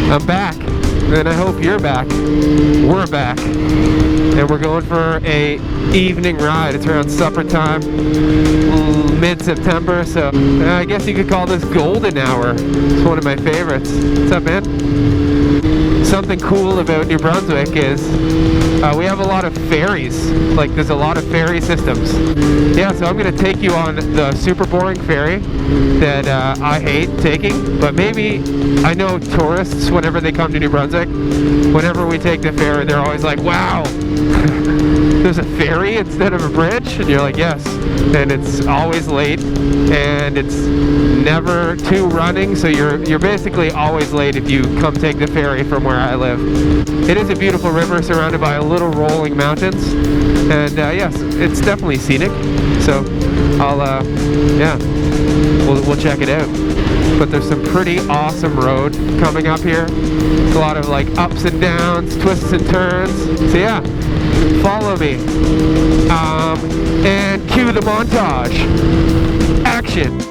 I'm back, and I hope you're back. We're back, and we're going for a evening ride. It's around supper time, mid-September, so I guess you could call this golden hour. It's one of my favorites. What's up, man? Something cool about New Brunswick is we have a lot of ferries. Like, there's a lot of ferry systems. Yeah, so I'm gonna take you on the super boring ferry that I hate taking, but maybe, I know tourists, whenever they come to New Brunswick, whenever we take the ferry, they're always like, wow, there's a ferry instead of a bridge? And you're like, yes. And it's always late, and it's never two running, so you're basically always late if you come take the ferry from where I live. It is a beautiful river surrounded by little rolling mountains, and yes, it's definitely scenic, so we'll check it out. But there's some pretty awesome road coming up here. It's a lot of like ups and downs, twists and turns, so yeah, follow me, and cue the montage. Action.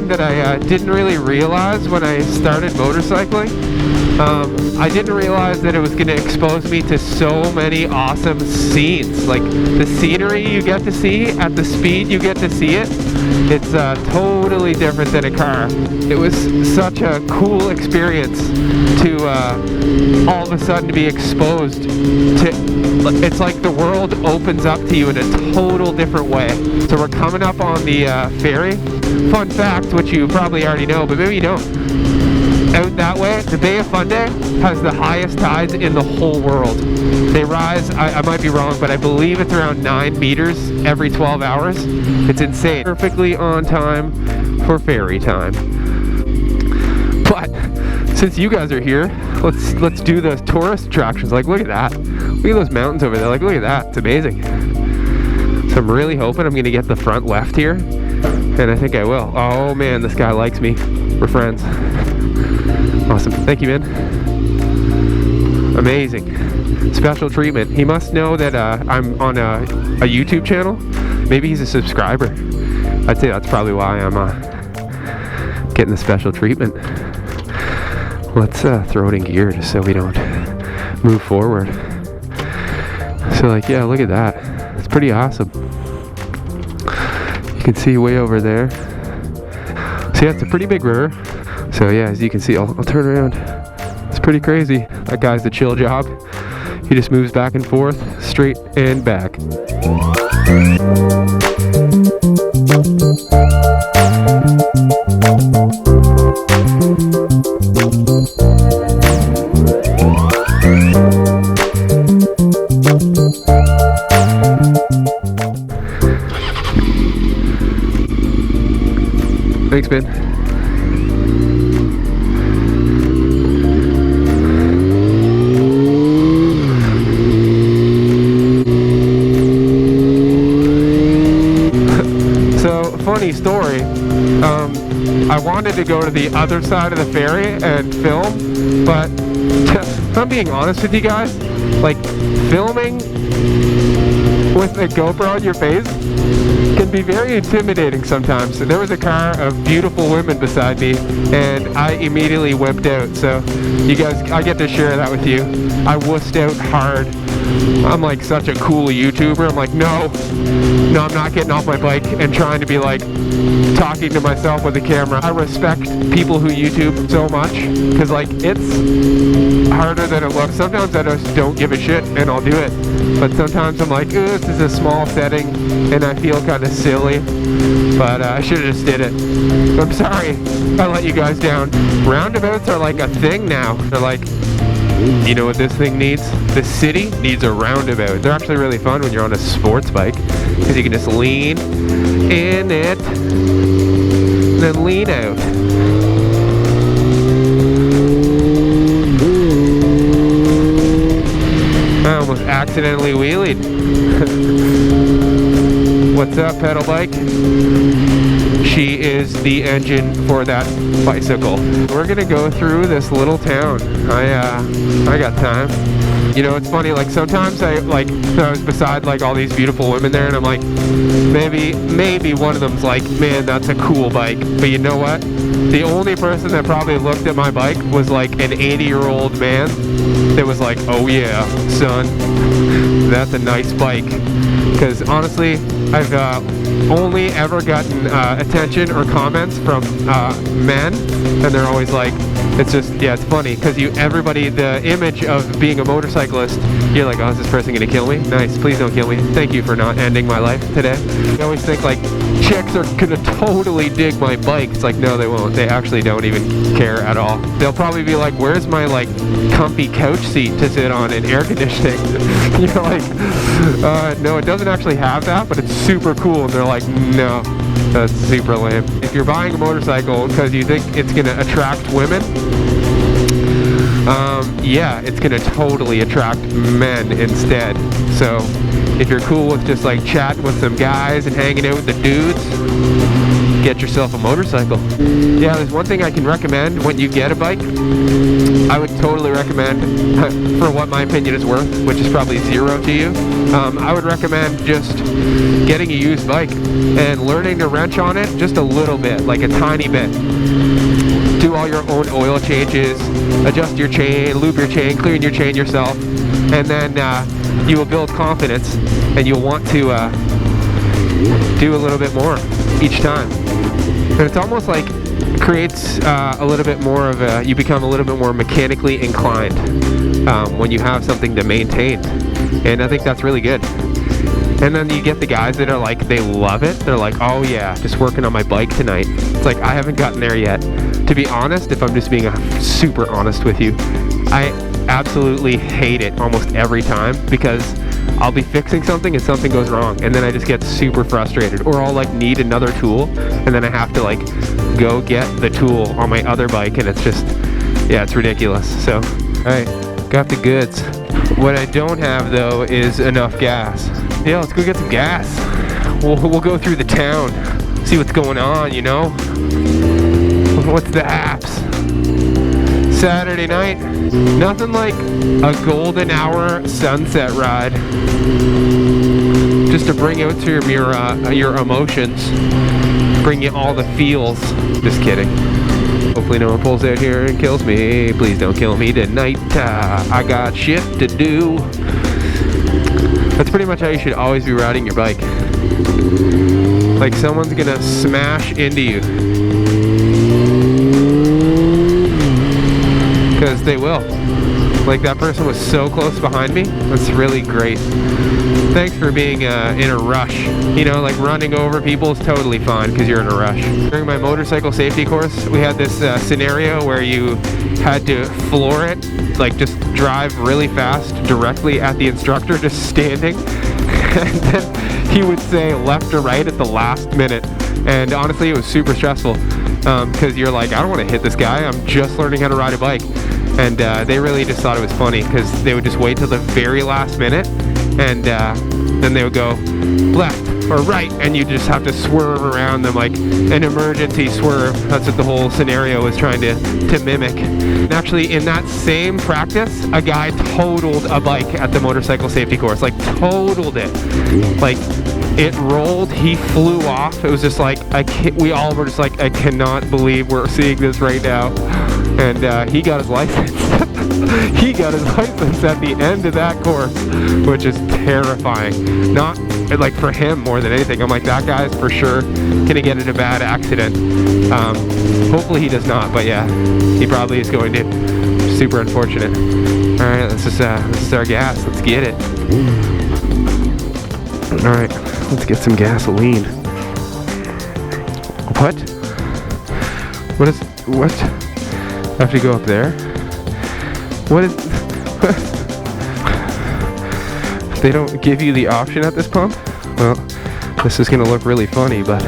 That I didn't really realize when I started motorcycling. I didn't realize that it was going to expose me to so many awesome scenes. Like the scenery you get to see at the speed you get to see it, it's totally different than a car. It was such a cool experience to all of a sudden to be exposed to. It's like the world opens up to you in a total different way. So we're coming up on the ferry. Fun fact, which you probably already know, but maybe you don't. Out that way, the Bay of Fundy has the highest tides in the whole world. They rise, I might be wrong, but I believe it's around 9 meters every 12 hours. It's insane. Perfectly on time for ferry time. But since you guys are here, let's do the tourist attractions. Like, look at that. Look at those mountains over there. Like, look at that. It's amazing. So I'm really hoping I'm gonna get the front left here, and I think I will. Oh man, this guy likes me. We're friends. Awesome. Thank you, man. Amazing. Special treatment. He must know that I'm on a YouTube channel. Maybe he's a subscriber. I'd say that's probably why I'm getting the special treatment. Let's throw it in gear just so we don't move forward. So like, yeah, look at that. It's pretty awesome. You can see way over there. So yeah, it's a pretty big river. So yeah, as you can see, I'll turn around. It's pretty crazy. That guy's the chill job. He just moves back and forth, straight and back. Thanks, Ben. So, funny story. I wanted to go to the other side of the ferry and film, but if I'm being honest with you guys, like, filming with a GoPro on your face can be very intimidating sometimes. So there was a car of beautiful women beside me, and I immediately whipped out. So you guys, I get to share that with you. I wussed out hard. I'm like such a cool YouTuber. I'm like, no, I'm not getting off my bike and trying to be like talking to myself with a camera. I respect people who YouTube so much, because like, it's harder than it looks. Sometimes I just don't give a shit and I'll do it, but sometimes I'm like, ooh, this is a small setting and I feel kind of silly, but I should have just did it. I'm sorry I let you guys down. Roundabouts are like a thing now. They're like, you know what this thing needs? The city needs a roundabout. They're actually really fun when you're on a sports bike, because you can just lean in it and then lean out. I almost accidentally wheelied. What's up, pedal bike? She is the engine for that bicycle. We're gonna go through this little town. I got time. You know, it's funny, like sometimes I was beside like all these beautiful women there and I'm like, maybe one of them's like, man, that's a cool bike. But you know what? The only person that probably looked at my bike was like an 80-year-old man that was like, oh yeah, son, that's a nice bike. Because honestly, I've only ever gotten attention or comments from men, and they're always like, it's just, yeah, it's funny because the image of being a motorcyclist, you're like, oh, is this person gonna kill me? Nice, please don't kill me. Thank you for not ending my life today. I always think like chicks are gonna totally dig my bike. It's like, no, they won't. They actually don't even care at all. They'll probably be like, where's my like comfy couch seat to sit on and air conditioning? You're like, no, it doesn't actually have that, but it's super cool. And they're like, no, that's super lame. If you're buying a motorcycle because you think it's gonna attract women, yeah, it's gonna totally attract men instead. So if you're cool with just like chatting with some guys and hanging out with the dudes, get yourself a motorcycle. Yeah, there's one thing I can recommend when you get a bike. I would totally recommend, for what my opinion is worth, which is probably 0 to you, I would recommend just getting a used bike and learning to wrench on it just a little bit, like a tiny bit. Do all your own oil changes, adjust your chain, lube your chain, clean your chain yourself, and then you will build confidence and you'll want to do a little bit more each time. And it's almost like creates a little bit more of you become a little bit more mechanically inclined when you have something to maintain. And I think that's really good. And then you get the guys that are like, they love it. They're like, oh yeah, just working on my bike tonight. It's like, I haven't gotten there yet. To be honest, if I'm just being super honest with you, I absolutely hate it almost every time because I'll be fixing something and something goes wrong and then I just get super frustrated, or I'll like need another tool and then I have to like go get the tool on my other bike and it's just, yeah, it's ridiculous. So, alright, got the goods. What I don't have though is enough gas. Yeah, let's go get some gas. We'll go through the town, see what's going on, you know? What's the apps? Saturday night, nothing like a golden hour sunset ride. Just to bring out to your emotions, bring you all the feels. Just kidding. Hopefully no one pulls out here and kills me. Please don't kill me tonight. I got shit to do. That's pretty much how you should always be riding your bike. Like someone's gonna smash into you. Because they will. Like that person was so close behind me. That's really great. Thanks for being in a rush. You know, like running over people is totally fine because you're in a rush. During my motorcycle safety course, we had this scenario where you had to floor it, like just drive really fast directly at the instructor, just standing. And then he would say left or right at the last minute. And honestly, it was super stressful because you're like, I don't want to hit this guy. I'm just learning how to ride a bike. And they really just thought it was funny because they would just wait till the very last minute and then they would go left or right and you just have to swerve around them like an emergency swerve. That's what the whole scenario was trying to mimic. And actually in that same practice, a guy totaled a bike at the motorcycle safety course, like totaled it. Like it rolled, he flew off. It was just like, we all were just like, I cannot believe we're seeing this right now. And he got his license. He got his license at the end of that course, which is terrifying. Not like for him more than anything. I'm like, that guy's for sure gonna get in a bad accident. Hopefully he does not, but yeah, he probably is going to. Super unfortunate. All right, this is our gas. Let's get it. All right, let's get some gasoline. What? What? I have to go up there? What is... They don't give you the option at this pump? Well, this is going to look really funny, but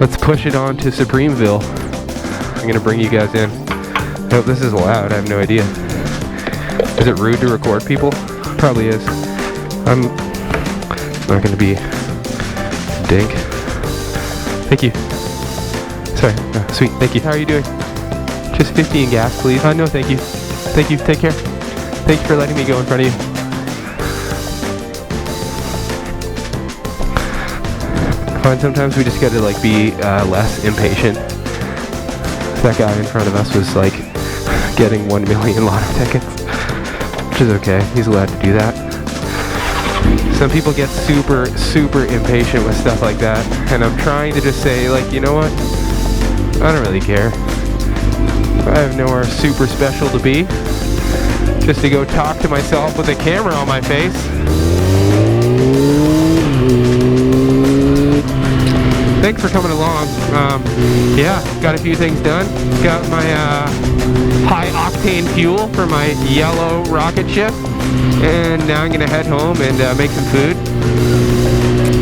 let's push it on to Supremeville. I'm gonna bring you guys in. I hope this is loud, I have no idea. Is it rude to record people? Probably is. I'm not gonna be a dink. Thank you. Sorry, sweet, thank you. How are you doing? Just 50 in gas, please. No, thank you. Thank you, take care. Thank you for letting me go in front of you. I find sometimes we just gotta like be less impatient. That guy in front of us was like getting 1 million lotto tickets, which is okay. He's allowed to do that. Some people get super impatient with stuff like that, and I'm trying to just say, like, you know what? I don't really care. I have nowhere super special to be. Just to go talk to myself with a camera on my face. Thanks for coming along. Yeah, got a few things done. Got my high octane fuel for my yellow rocket ship. And now I'm gonna head home and make some food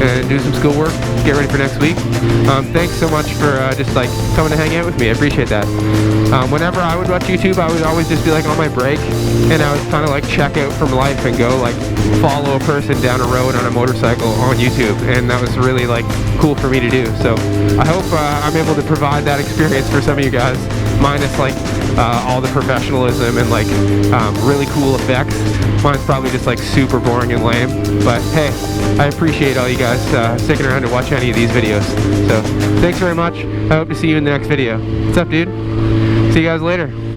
and do some schoolwork, get ready for next week. Thanks so much for just like coming to hang out with me. I appreciate that. Whenever I would watch YouTube, I would always just be like on my break, and I would kind of like check out from life and go like follow a person down a road on a motorcycle on YouTube, and that was really like cool for me to do. So I hope I'm able to provide that experience for some of you guys, minus like all the professionalism and like really cool effects. Mine's probably just like super boring and lame, but hey, I appreciate all you guys sticking around to watch any of these videos. So thanks very much. I hope to see you in the next video. What's up, dude? See you guys later.